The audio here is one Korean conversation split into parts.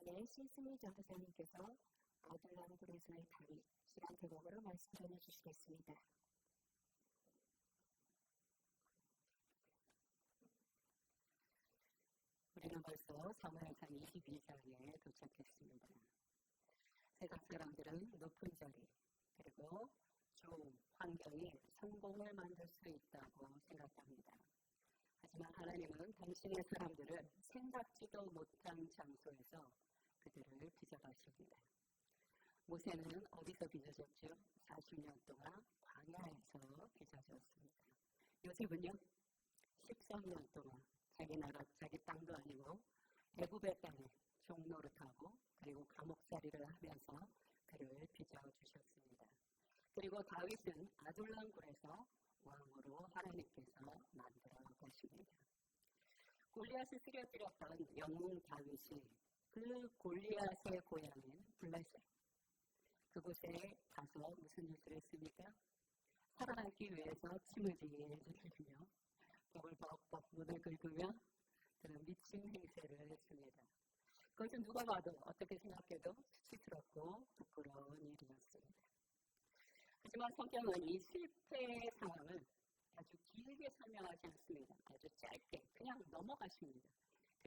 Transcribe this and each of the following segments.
함께 신승희 전도사님께서 아둘람 그릇의 다윗 시간 제목으로 말씀 전해주시겠습니다. 우리는 벌써 사무엘상 22장에 도착했습니다. 세상 사람들은 높은 자리 그리고 좋은 환경이 성공을 만들 수 있다고 생각합니다. 하지만 하나님은 당신의 사람들을 생각지도 못한 장소에서 그들을 빚어가십니다. 모세는 어디서 빚어졌죠? 40년 동안 광야에서 빚어졌습니다. 요셉은요? 13년 동안 자기 나라, 자기 땅도 아니고 애굽의 땅에 종노릇하고 그리고 감옥살이를 하면서 그를 빚어주셨습니다. 그리고 다윗은 아둘람 굴에서 왕으로 하나님께서 만들어 가십니다. 골리앗을 쓰러뜨렸던 영웅 다윗이 그 골리앗의 고향인 블레셋 그곳에 가서 무슨 짓을 했습니까? 살아남기 위해서 침을 질질 흘리며 벽을 벅벅 문을 긁으며 그런 미친 행세를 했습니다. 그것은 누가 봐도 어떻게 생각해도 수치스럽고 부끄러운 일이었습니다. 하지만 성경은 이 실패의 상황을 아주 길게 설명하지 않습니다. 아주 짧게 그냥 넘어가십니다.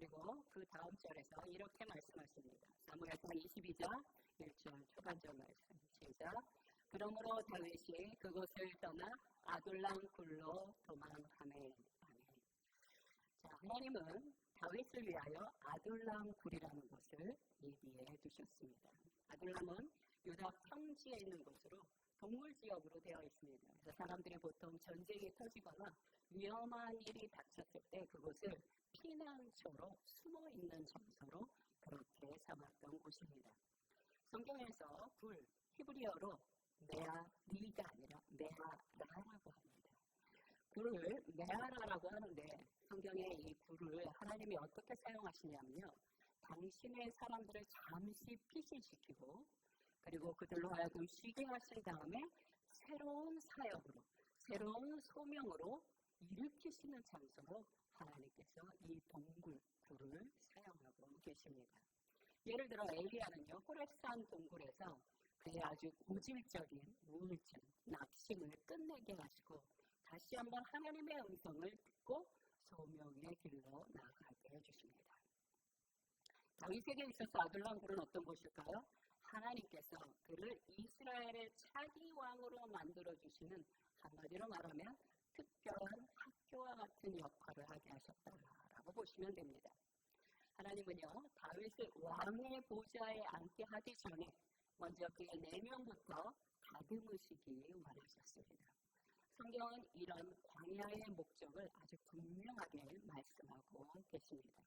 그리고 그 다음 절에서 이렇게 말씀하십니다. 사무엘상 22장 1절 초반절 말씀 시작. 그러므로 다윗이 그곳을 떠나 아둘람 굴로 도망하매. 자, 하나님은 다윗을 위하여 아둘람 굴이라는 곳을 예비해 두셨습니다. 아둘람은 유다 평지에 있는 곳으로 동물지역으로 되어 있습니다. 그래서 사람들이 보통 전쟁이 터지거나 위험한 일이 닥쳤을 때 그곳을 피난처로 숨어있는 장소로 그렇게 삼았던 곳입니다. 성경에서 굴, 히브리어로 메아리가 아니라 메아라라고 합니다. 굴을 메아라라고 하는데 성경에 이 굴을 하나님이 어떻게 사용하시냐면요. 당신의 사람들을 잠시 피신시키고 그리고 그들로 하여금 쉬게 하신 다음에 새로운 사역으로, 새로운 소명으로 일으키시는 장소로 하나님께서 이 동굴, 굴을 사용하고 계십니다. 예를 들어 엘리야는요, 호렙산 동굴에서 그의 아주 고질적인 우울증, 낙심을 끝내게 하시고 다시 한번 하나님의 음성을 듣고 소명의 길로 나아가게 해주십니다. 다윗에게 있어서 아둘람 굴은 어떤 곳일까요? 하나님께서 그를 이스라엘의 차기 왕으로 만들어주시는 한마디로 말하면 특별한 학교와 같은 역할을 하게 하셨다라고 보시면 됩니다. 하나님은요, 다윗을 왕의 보좌에 앉게 하기 전에 먼저 그의 내면부터 다듬으시기 원하셨습니다. 성경은 이런 광야의 목적을 아주 분명하게 말씀하고 계십니다.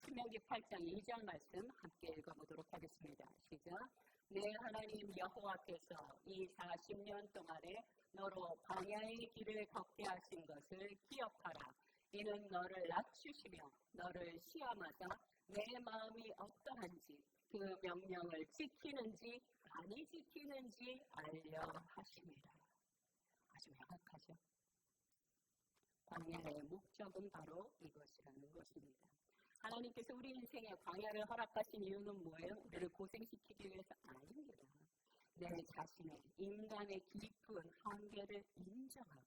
신명기 8장 2절 말씀 함께 읽어보도록 하겠습니다. 시작. 내 하나님 여호와께서 이 40년 동안에 너로 광야의 길을 걷게 하신 것을 기억하라. 이는 너를 낮추시며 너를 시험하사 내 마음이 어떠한지 그 명령을 지키는지 아니 지키는지 알려 하심이라. 아주 명확하죠. 광야의 목적은 바로 이것이라는 것입니다. 하나님께서 우리 인생에 광야를 허락하신 이유는 뭐예요? 우리를 고생시키기 위해서 아닙니다. 내 자신의 인간의 깊은 한계를 인정하고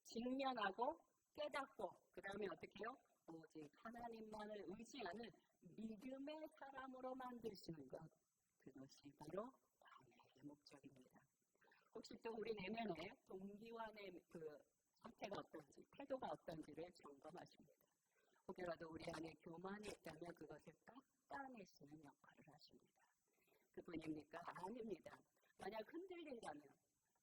직면하고 깨닫고 그 다음에 어떻게 해요? 오직 하나님만을 의지하는 믿음의 사람으로 만드시는 것 그것이 바로 광야의 목적입니다. 혹시 또 우리 내면에 동기와 그 상태가 어떤지 태도가 어떤지를 점검하십니다. 혹여라도 우리 안에 교만이 있다면 그것을 깎아내시는 역할을 하십니다. 그뿐입니까? 아닙니다. 만약 흔들린다면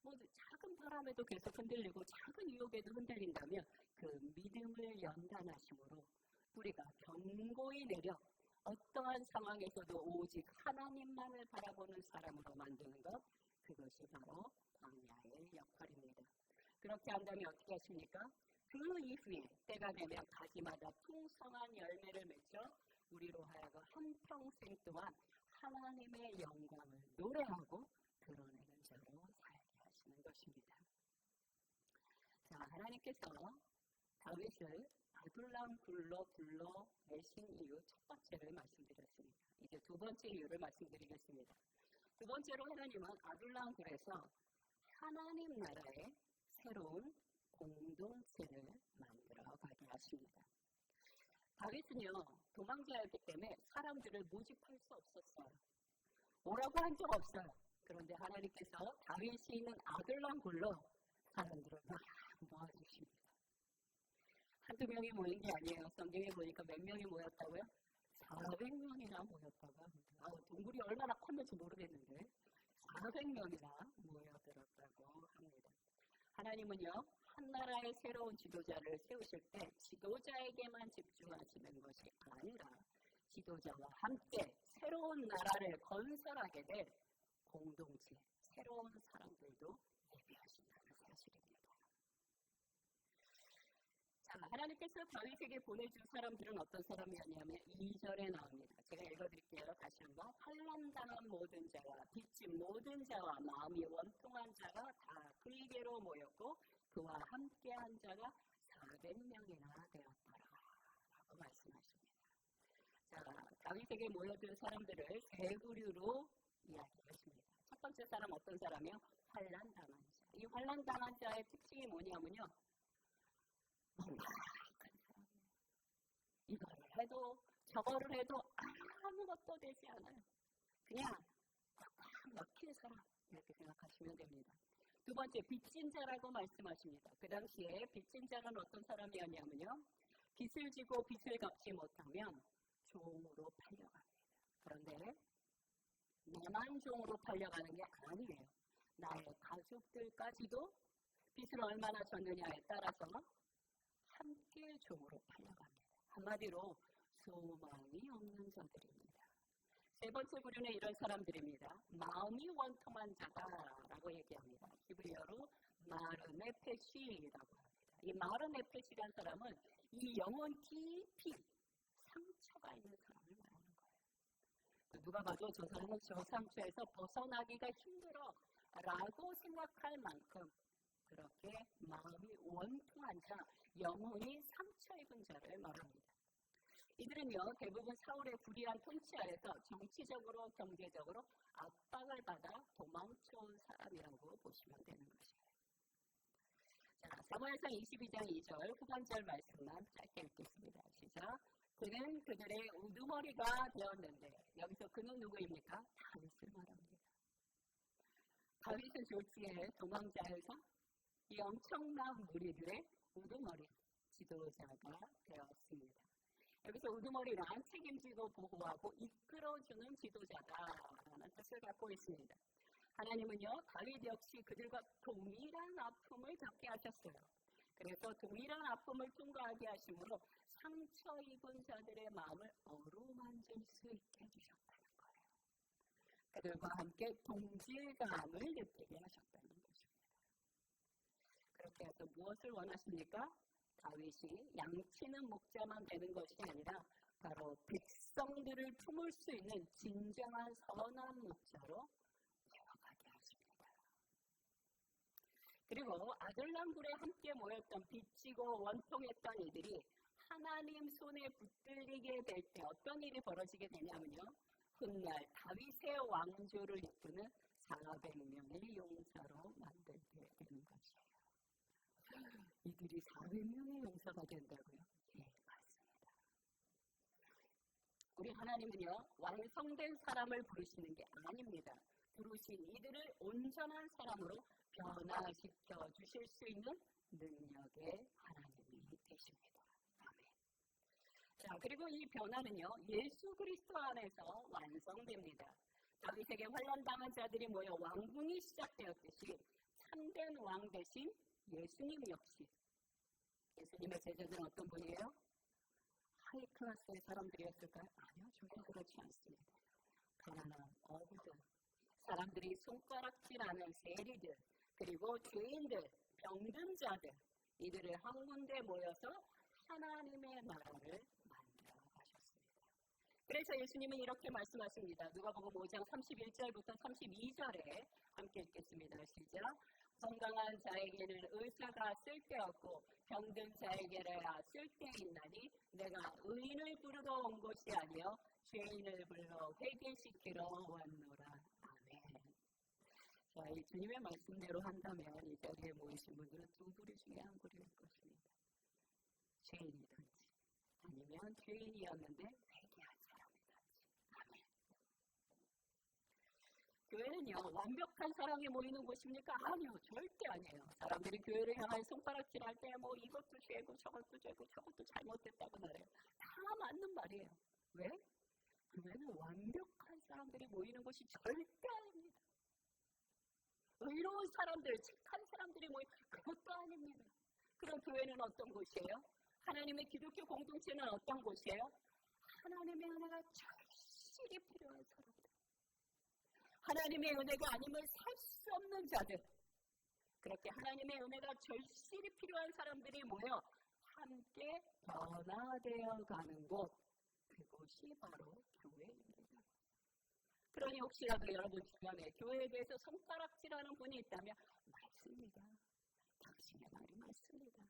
작은 바람에도 계속 흔들리고 작은 유혹에도 흔들린다면 그 믿음을 연단하심으로 우리가 견고히 내려 어떠한 상황에서도 오직 하나님만을 바라보는 사람으로 만드는 것 그것이 바로 광야의 역할입니다. 그렇게 한다면 어떻게 하십니까? 그 이후에 때가 되면 가지마다 풍성한 열매를 맺어 우리로 하여금 한평생 동안 하나님의 영광을 노래하고 드러내는 자로 살게 하시는 것입니다. 자, 하나님께서 다윗을 아둘람 굴로 불러내신 이유 첫 번째를 말씀드렸습니다. 이제 두 번째 이유를 말씀드리겠습니다. 두 번째로 하나님은 아둘람 굴에서 하나님 나라의 새로운 공동체를 만들어가게 하십니다. 다윗은요, 도망자였기 때문에 사람들을 모집할 수 없었어요. 오라고 한 적 없어요. 그런데 하나님께서 다윗이 있는 아둘람 굴로 사람들을 막 모아주십니다. 한두 명이 모인 게 아니에요. 성경에 보니까 몇 명이 모였다고요? 400명이나 모였다고 합니다. 동굴이 얼마나 컸는지 모르겠는데 400명이나 모여들었다고 합니다. 하나님은요, 한 나라의 새로운 지도자를 세우실 때 지도자에게만 집중하시는 것이 아니라 지도자와 함께 새로운 나라를 건설하게 될 공동체, 새로운 사람들도 예비하신다는 사실입니다. 자, 하나님께서 다윗에게 보내준 사람들은 어떤 사람이었냐면 2절에 나옵니다. 제가 읽어드릴게요. 다시 한번. 환난당한 모든 자와 빚진 모든 자와 마음이 원통한 자가 다 그에게로 모였고 그와 함께한 자가 400명이나 되었더라 라고 말씀하십니다. 자, 다윗에게 모여든 사람들을 세 부류로 이야기했습니다. 첫 번째 사람 어떤 사람이요? 환난당한 자. 이 환난당한 자의 특징이 뭐냐면요, 막막한 사람이에요. 이거를 해도 저거를 해도 아무것도 되지 않아요. 그냥 꽉 막힌 사람, 이렇게 생각하시면 됩니다. 두 번째, 빚진 자라고 말씀하십니다. 그 당시에 빚진 자는 어떤 사람이었냐면요, 빚을 지고 빚을 갚지 못하면 종으로 팔려갑니다. 그런데 나만 종으로 팔려가는 게 아니에요. 나의 가족들까지도 빚을 얼마나 졌느냐에 따라서 함께 종으로 팔려갑니다. 한마디로 소망이 없는 자들입니다. 세 번째 부류는 이런 사람들입니다. 마음이 원통한 자다라고 얘기합니다. 히브리어로 마르네페시라고 합니다. 이 마르네페시라는 사람은 이 영혼 깊이 상처가 있는 사람을 말하는 거예요. 누가 봐도 저 사람은 저 상처에서 벗어나기가 힘들어 라고 생각할 만큼 그렇게 마음이 원통한 자, 영혼이 상처 입은 자를 말합니다. 이들은요, 대부분 사울의 불의한 통치하에서 정치적으로, 경제적으로 압박을 받아 도망쳐온 사람이라고 보시면 되는 것이에요. 자, 사무엘상 22장 2절 후반절 말씀만 짧게 읽겠습니다. 시작. 그는 그들의 우두머리가 되었는데, 여기서 그는 누구입니까? 다윗을 말합니다. 다윗은 졸지에 도망자에서 이 엄청난 무리들의 우두머리, 지도자가 되었습니다. 여기서 우두머리란 책임지고 보호하고 이끌어주는 지도자다라는 뜻을 갖고 있습니다. 하나님은요, 다윗 역시 그들과 동일한 아픔을 겪게 하셨어요. 그래서 동일한 아픔을 통과하게 하심으로 상처 입은 자들의 마음을 어루만질 수 있게 해주셨다는 거예요. 그들과 함께 동질감을 느끼게 하셨다는 것입니다. 그렇게 해서 무엇을 원하십니까? 다윗이 양치는 목자만 되는 것이 아니라 바로 백성들을 품을 수 있는 진정한 선한 목자로 되어가게 하십니다. 그리고 아둘람굴에 함께 모였던 빚지고 원통했던 이들이 하나님 손에 붙들리게 될 때 어떤 일이 벌어지게 되냐면요, 훗날 다윗의 왕조를 이끄는 400명의 용사로 만들게 되는 것이에요. 이들이 400명의 용사가 된다고요? 예, 맞습니다. 우리 하나님은요, 완성된 사람을 부르시는 게 아닙니다. 부르신 이들을 온전한 사람으로 변화시켜 주실 수 있는 능력의 하나님이 되십니다. 아멘. 자, 그리고 이 변화는요, 예수 그리스도 안에서 완성됩니다. 다윗에게 환난당한 자들이 모여 왕궁이 시작되었듯이 참된 왕 대신 예수님 역시, 예수님의 제자들은 어떤 분이에요? 하이클래스의 사람들이었을까요? 아니요, 전혀 그렇지 않습니다. 가난한 어부들, 사람들이 손가락질하는 세리들, 그리고 죄인들, 병든 자들, 이들을 한 군데 모여서 하나님의 나라를 만들어 가셨습니다. 그래서 예수님은 이렇게 말씀하십니다. 누가복음 5장 31절부터 32절에 함께 읽겠습니다. 시작. 건강한 자에게는 의사가 쓸데없고 병든 자에게야 쓸데있나니 내가 의인을 부르러 온 것이 아니요 죄인을 불러 회개시키러 왔노라. 아멘. 자, 이 주님의 말씀대로 한다면 이 자리에 모이신 분들은 두 부류 중에 한 부류일 것입니다. 죄인이든지 아니면 죄인이었는데 회개한 사람이든지. 아멘. 교회는요, 완벽한 사람이 모이는 곳입니까? 아니요, 절대 아니에요. 사람들이 교회를 향해 손가락질할 때 뭐 이것도 죄고 저것도 죄고 저것도 잘못됐다고 말해요. 다 맞는 말이에요. 왜? 교회는 완벽한 사람들이 모이는 곳이 절대 아닙니다. 의로운 사람들, 착한 사람들이 모이는 그것도 아닙니다. 그럼 교회는 어떤 곳이에요? 하나님의 기독교 공동체는 어떤 곳이에요? 하나님의 은혜가 절실히 필요한 사람들. 하나님의 은혜가 아니면 살 수 없는 자들. 그렇게 하나님의 은혜가 절실히 필요한 사람들이 모여 함께 변화되어 가는 곳. 그곳이 바로 교회입니다. 그러니 혹시라도 여러분 주변에 교회에 대해서 손가락질하는 분이 있다면 맞습니다. 당신의 말이 맞습니다.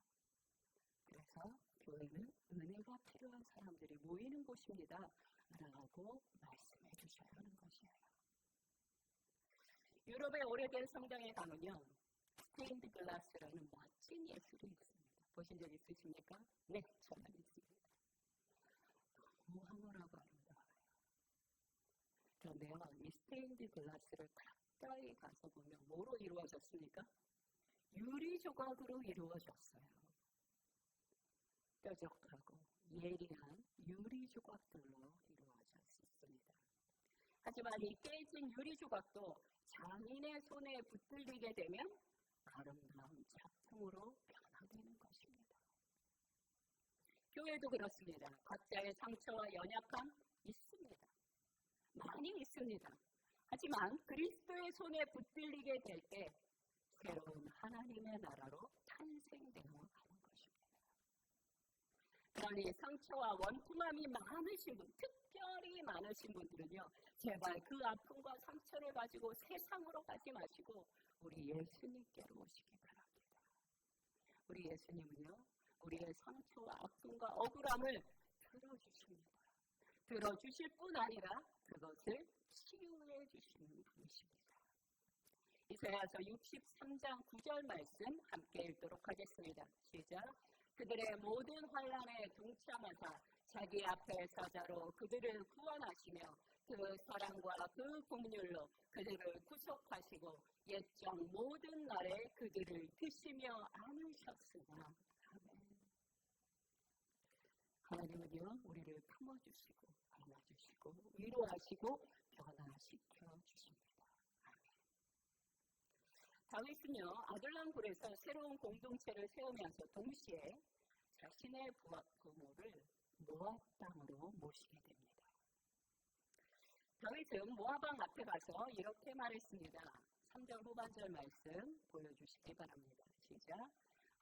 그래서 교회는 은혜가 필요한 사람들이 모이는 곳입니다. 라고 말씀해 주셔야 하는 것이에요. 유럽의 오래된 성당에 가면요. 스테인드 글라스라는 멋진 예술이 있습니다. 보신 적 있으십니까? 네, 저는 있습니다. 너무 황홀하고 아름다워요. 그런데요, 이 스테인드 글라스를 가까이 가서 보면 뭐로 이루어졌습니까? 유리 조각으로 이루어졌어요. 뾰족하고 예리한 유리 조각들로 이루어졌습니다. 하지만 이 깨진 유리 조각도 장인의 손에 붙들리게 되면 아름다운 작품으로 변화되는 것입니다. 교회도 그렇습니다. 각자의 상처와 연약함 있습니다. 많이 있습니다. 하지만 그리스도의 손에 붙들리게 될 때 새로운 하나님의 나라로 탄생되어 가는 것입니다. 그러니 상처와 원통함이 많으신 분, 특별히 많으신 분들은요. 제발 그 아픔과 상처를 가지고 세상으로 가지 마시고 우리 예수님께로 오시기 바랍니다. 우리 예수님은요. 우리의 상처와 아픔과 억울함을 들어주십니다. 들어주실 뿐 아니라 그것을 치유해 주시는 분이십니다. 이사야서 63장 9절 말씀 함께 읽도록 하겠습니다. 시작. 그들의 모든 환난에 동참하사 자기 앞에 사자로 그들을 구원하시며 그 사랑과 그 긍휼로 그들을 구속하시고 옛적 모든 날에 그들을 드시며 안으셨으나. 아멘. 하나님은요 우리를 품어주시고 안아주시고 위로하시고 변화시켜 주십니다. 아멘. 다윗은요 아둘람굴에서 새로운 공동체를 세우면서 동시에 자신의 부모를 모압 땅으로 모시게 됩니다. 다윗은 모압왕 앞에 가서 이렇게 말했습니다. 3절 후반절 말씀 보여주시기 바랍니다. 시작.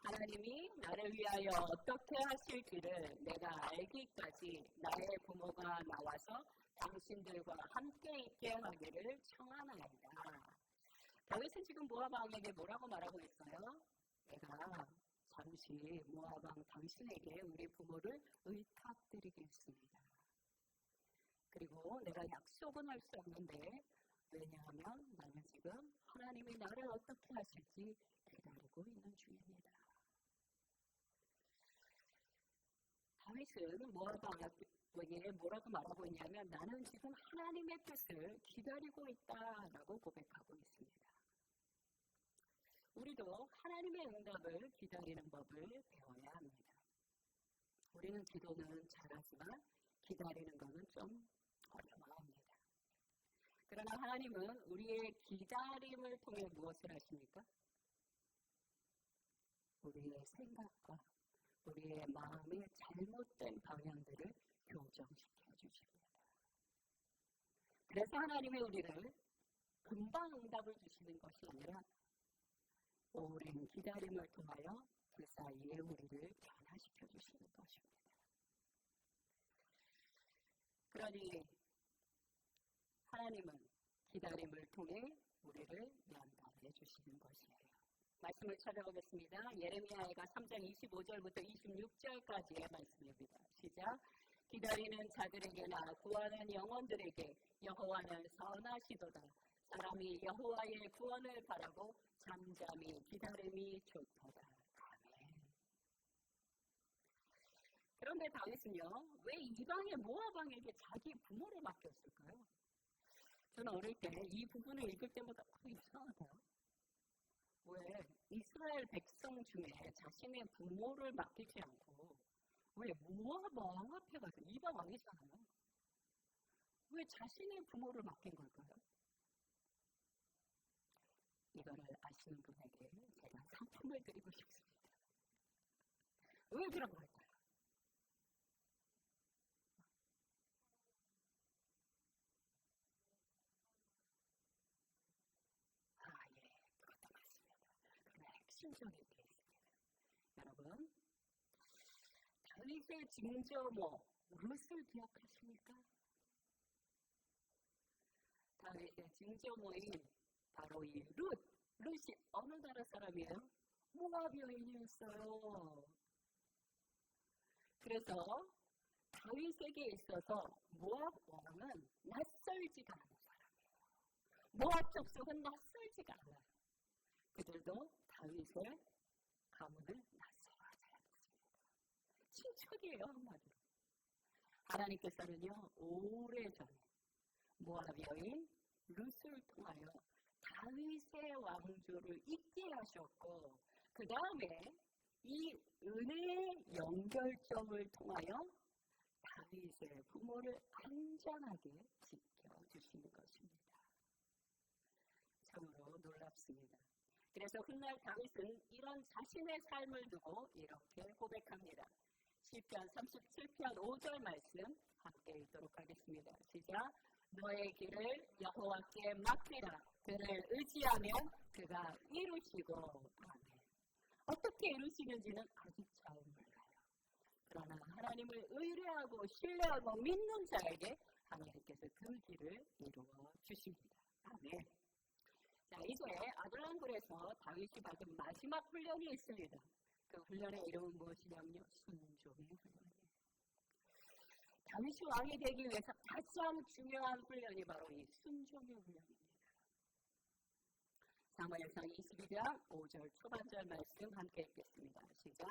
하나님이 나를 위하여 어떻게 하실지를 내가 알기까지 나의 부모가 나와서 당신들과 함께 있게 하기를 청하나이다. 다윗은 지금 모압왕에게 뭐라고 말하고 있어요? 내가 잠시 모압왕 당신에게 우리 부모를 의탁드리겠습니다. 그리고 내가 약속은 할 수 없는데 왜냐하면 나는 지금 하나님이 나를 어떻게 하실지 기다리고 있는 중입니다. 다윗은 모압 왕에게 뭐라고 말하고 있냐면 나는 지금 하나님의 뜻을 기다리고 있다라고 고백하고 있습니다. 우리도 하나님의 응답을 기다리는 법을 배워야 합니다. 우리는 기도는 잘하지만 기다리는 것은 좀 어려워합니다. 그러나 하나님은 우리의 기다림을 통해 무엇을 하십니까? 우리의 생각과 우리의 마음의 잘못된 방향들을 교정시켜 주십니다. 그래서 하나님이 우리를 금방 응답을 주시는 것이 아니라 오랜 기다림을 통하여 그 사이에 우리를 변화시켜 주시는 것입니다. 그러니 하나님은 기다림을 통해 우리를 연단해 주시는 것이에요. 말씀을 찾아보겠습니다. 예레미야가 3장 25절부터 26절까지의 말씀입니다. 시작. 기다리는 자들에게나 구하는 영혼들에게 여호와는 선하시도다. 사람이 여호와의 구원을 바라고 잠잠히 기다림이 좋도다. 아멘. 그런데 다윗은요, 왜 이방의 모압 왕에게 자기 부모를 맡겼을까요? 저는 어릴 때 이 부분을 읽을 때마다 이상하다. 왜 이스라엘 백성 중에 자신의 부모를 맡기지 않고 왜 모압 왕 앞에 가서 이방 왕이잖아요. 왜 자신의 부모를 맡긴 걸까요? 이거를 아시는 분에게 제가 상품을 드리고 싶습니다. 왜 그런 걸까요? 그것도 맞습니다. 그러나 핵심적인 게 있습니다. 여러분, 다윗의 증조모 룻을 기억하십니까? 다윗의 증조모인 바로 이 룻이 어느 나라 사람이에요? 모압 여인이었어요. 그래서 다윗에게 있어서 모압 왕은 낯설지가 않은 사람이에요. 모압 족속은 낯설지가 않아요. 그들도 다윗의 가문을 낯설어하지 않습니다. 친척이에요, 한마디로. 하나님께서는요, 오래전에 모압 여인 룻을 통하여 다윗의 왕조를 잇게 하셨고, 그 다음에 이 은혜의 연결점을 통하여 다윗의 부모를 안전하게 지켜주시는 것입니다. 참으로 놀랍습니다. 그래서 훗날 다윗은 이런 자신의 삶을 두고 이렇게 고백합니다. 시편 37편 5절 말씀 함께 읽도록 하겠습니다. 시작. 너의 길을 여호와께 맡기라. 그를 의지하면 그가 이루시고. 아멘. 어떻게 이루시는지는 아직 잘 몰라요. 그러나 하나님을 의뢰하고 신뢰하고 믿는 자에게 하나님께서 그 길을 이루어 주십니다. 아멘. 자, 이제 아둘람굴에서 다윗이 받은 마지막 훈련이 있습니다. 그 훈련의 이름은 무엇이냐면요, 순종의 훈련이에요. 다윗이 왕이 되기 위해서 가장 중요한 훈련이 바로 이 순종의 훈련입니다. 사무엘상 22장 5절 초반절 말씀 함께 읽겠습니다. 시작.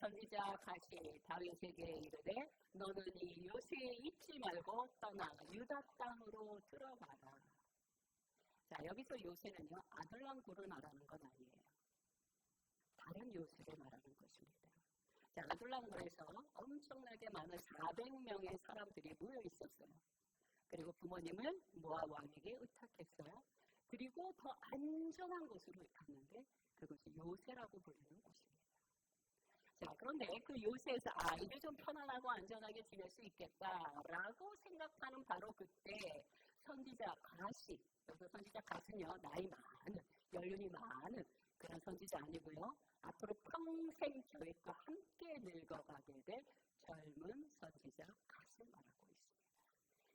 선지자 갓이 다윗에게 이르되 너는 이 요새에 있지 말고 떠나 유다 땅으로 들어가라. 자, 여기서 요새는요, 아둘람굴을 말하는 건 아니에요. 다른 요새를 말하는 것입니다. 자, 아둘람굴에서 엄청나게 많은 400명의 사람들이 모여 있었어요. 그리고 부모님은 모압 왕에게 의탁했어요. 그리고 더 안전한 곳으로 갔는데 그것이 요새라고 불리는 곳입니다. 자, 그런데 그 요새에서 이제 좀 편안하고 안전하게 지낼 수 있겠다라고 생각하는 바로 그때 선지자 갓이, 여기서 선지자 갓은요, 나이 많은, 연륜이 많은 그런 선지자 아니고요. 앞으로 평생 교회과 함께 늙어가게 될 젊은 선지자 갓을 말하고 있습니다.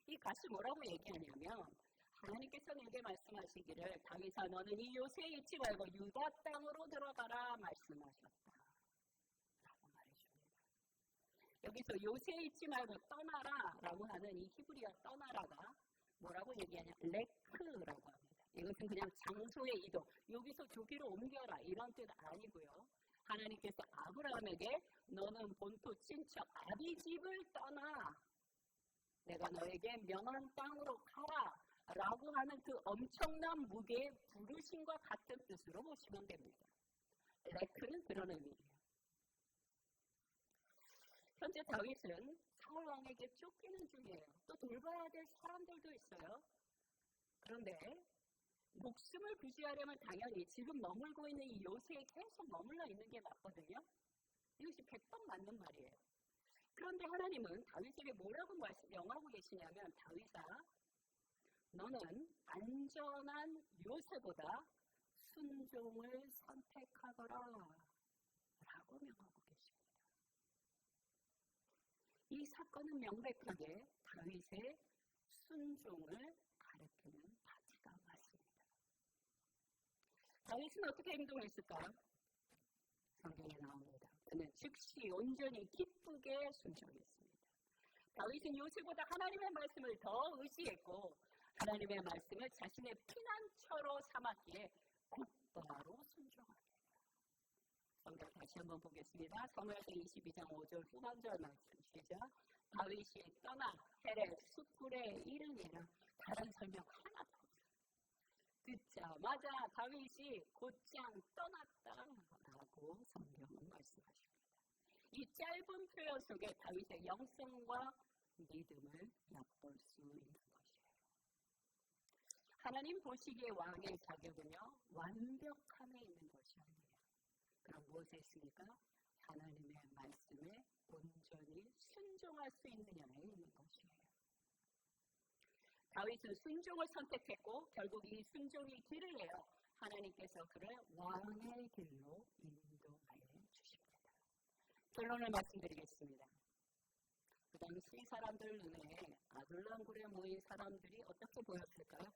이 갓이 뭐라고 얘기하냐면 하나님께서 내게 말씀하시기를 다윗아 너는 이 요새에 있지 말고 유다 땅으로 들어가라 말씀하셨다. 라고 말해줍니다. 여기서 요새에 있지 말고 떠나라 라고 하는 이 히브리어 떠나라가 뭐라고 얘기하냐? 레크라고 합니다. 이것은 그냥 장소의 이동, 여기서 저기로 옮겨라 이런 뜻 아니고요. 하나님께서 아브라함에게 너는 본토 친척 아비 집을 떠나 내가 너에게 명한 땅으로 가라 라고 하는 그 엄청난 무게의 부르심과 같은 뜻으로 보시면 됩니다. 레크는 그런 의미예요. 현재 다윗은 사울 왕에게 쫓기는 중이에요. 또 돌봐야 될 사람들도 있어요. 그런데 목숨을 부지하려면 당연히 지금 머물고 있는 이 요새에 계속 머물러 있는 게 맞거든요. 이것이 100번 맞는 말이에요. 그런데 하나님은 다윗에게 뭐라고 명하고 계시냐면 다윗아 너는 안전한 요새보다 순종을 선택하거라 라고 명하고 계십니다. 이 사건은 명백하게 다윗의 순종을 가리키는 파트가 맞습니다. 다윗은 어떻게 행동했을까요? 성경에 나옵니다. 그는 즉시 온전히 기쁘게 순종했습니다. 다윗은 요새보다 하나님의 말씀을 더 의지했고 하나님의 말씀을 자신의 피난처로 삼았기에 곧바로 순종하게 돼요. 성경 다시 한번 보겠습니다. 사무엘상 22장 5절 후반절 말씀 시작. 다윗이 떠나 헤렛 숯불에 이르니라. 다른 설명 하나도 없어요. 듣자마자 다윗이 곧장 떠났다라고 성경은 말씀하십니다. 이 짧은 표현 속에 다윗의 영성과 믿음을 엿볼 수 있는 것이에요. 하나님 보시기에 왕의 자격은요, 완벽함에 있는 것이 아니에요. 그럼 무엇에 있습니까? 하나님의 말씀에 온전히 순종할 수 있느냐에 있는 것이에요. 다윗은 순종을 선택했고 결국 이 순종이 길을 내어 하나님께서 그를 왕의 길로 인도하여 주십니다. 결론을 말씀드리겠습니다. 그 당시 사람들 눈에 아둘람굴에 모인 사람들이 어떻게 보였을까요?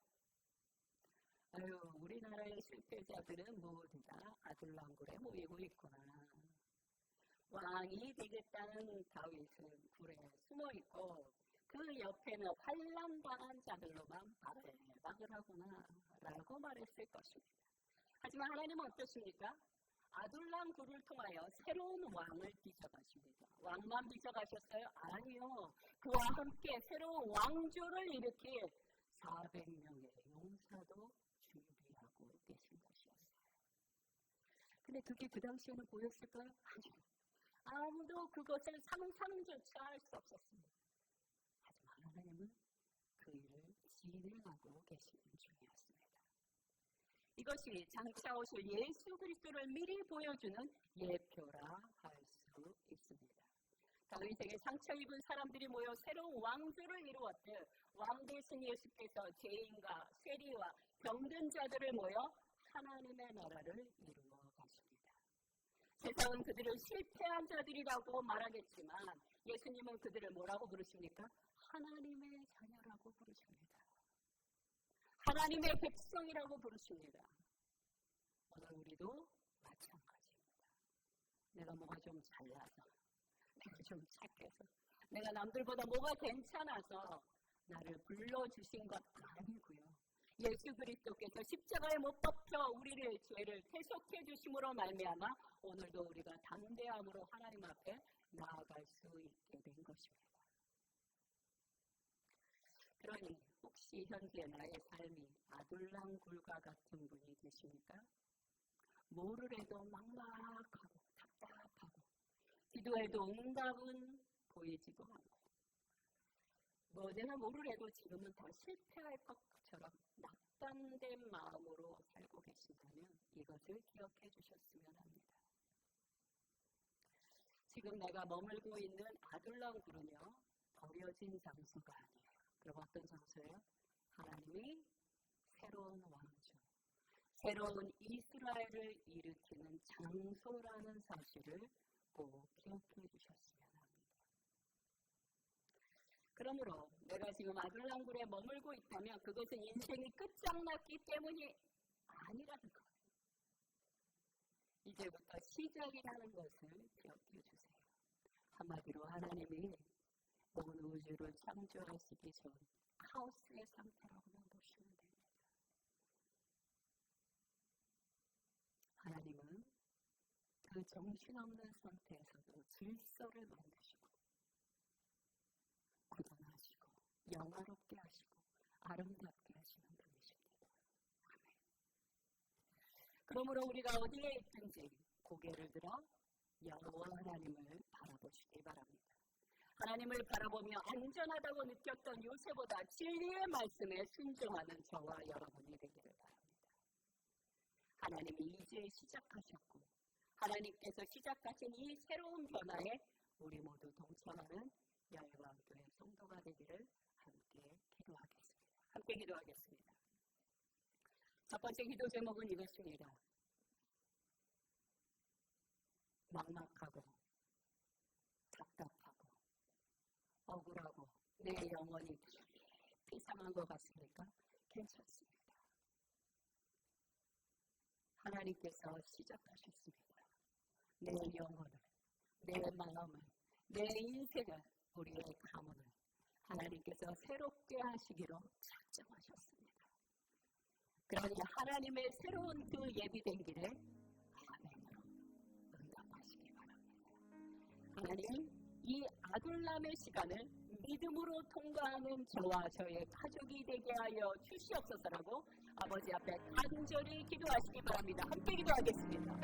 아유, 우리나라의 실패자들은 모두 다 아둘람굴에 모이고 있구나. 왕이 되겠다는 다윗은 굴에 숨어있고 그 옆에는 환난당한 자들로만 바글바글 하구나 라고 말했을 것입니다. 하지만 하나님은 어떻습니까? 아둘람 굴을 통하여 새로운 왕을 빚어가십니다. 왕만 빚어가셨어요? 아니요. 그와 함께 새로운 왕조를 일으킬 400명의 용사도 준비하고 계신 것이었어요. 근데 그게 그 당시에는 보였을까요? 아니요. 아무도 그것을 상상조차 할 수 없었습니다. 하지만 하나님은 그 일을 진행하고 계시는 중이었습니다. 이것이 장차 오실 예수 그리스도를 미리 보여주는 예표라 할 수 있습니다. 다윗에게 상처 입은 사람들이 모여 새로운 왕조를 이루었듯 왕 되신 예수께서 죄인과 세리와 병든 자들을 모여 하나님의 나라를 이루어 가십니다. 세상은 그들을 실패한 자들이라고 말하겠지만 예수님은 그들을 뭐라고 부르십니까? 하나님의 자녀라고 부르십니다. 하나님의 백성이라고 부르십니다. 오늘 우리도 마찬가지입니다. 내가 뭐가 좀 잘나서, 내가 좀 착해서, 내가 남들보다 뭐가 괜찮아서 나를 불러주신 것 아니고요. 예수 그리스도께서 십자가에 못 박혀 우리를 죄를 대속해 주심으로 말미암아 오늘도 우리가 담대함으로 하나님 앞에 나아갈 수 있게 된 것입니다. 그러니 혹시 현재 나의 삶이 아둘람굴과 같은 분이 계십니까? 뭐를 해도 막막하고 답답하고 기도해도 응답은 보이지도 않고 내가 뭐를 해도 지금은 다 실패할 것처럼 낙관된 마음으로 살고 계신다면 이것을 기억해 주셨으면 합니다. 지금 내가 머물고 있는 아둘람굴은요, 버려진 장소가 아니에요. 그럼 어떤 장소예요? 하나님이 새로운 왕조, 새로운 이스라엘을 일으키는 장소라는 사실을 꼭 기억해 주셨으면 합니다. 그러므로 내가 지금 아둘람굴에 머물고 있다면 그것은 인생이 끝장났기 때문이 아니라는 거예요. 이제부터 시작이라는 것을 기억해 주세요. 한마디로 하나님이 온 우주를 창조하시기 전 카오스의 상태라고만 보시면 됩니다. 하나님은 그 정신없는 상태에서도 질서를 만드시고 굳건하시고 영화롭게 하시고 아름답게 하시는 분이십니다. 아멘. 그러므로 우리가 어디에 있든지 고개를 들어 여호와 하나님을 바라보시기 바랍니다. 하나님을 바라보며 안전하다고 느꼈던 요새보다 진리의 말씀에 순종하는 저와 여러분이 되기를 바랍니다. 하나님이 이제 시작하셨고 하나님께서 시작하신 이 새로운 변화에 우리 모두 동참하는 열방교회 성도가 되기를 함께 기도하겠습니다. 함께 기도하겠습니다. 첫 번째 기도 제목은 이것입니다. 막막하고 답답하고 억울하고 내 영혼이 깊이 상한 것 같습니까? 괜찮습니다. 하나님께서 시작하셨습니다. 내 영혼을, 내 마음을, 내 인생을, 우리의 가문을 하나님께서 새롭게 하시기로 작정하셨습니다. 그러니 하나님의 새로운 그 예비된 길에 아멘으로 응답하시기 바랍니다. 하나님, 이 아둘람의 시간을 믿음으로 통과하는 저와 저의 가족이 되게 하여 주시옵소서라고 아버지 앞에 간절히 기도하시기 바랍니다. 함께 기도하겠습니다.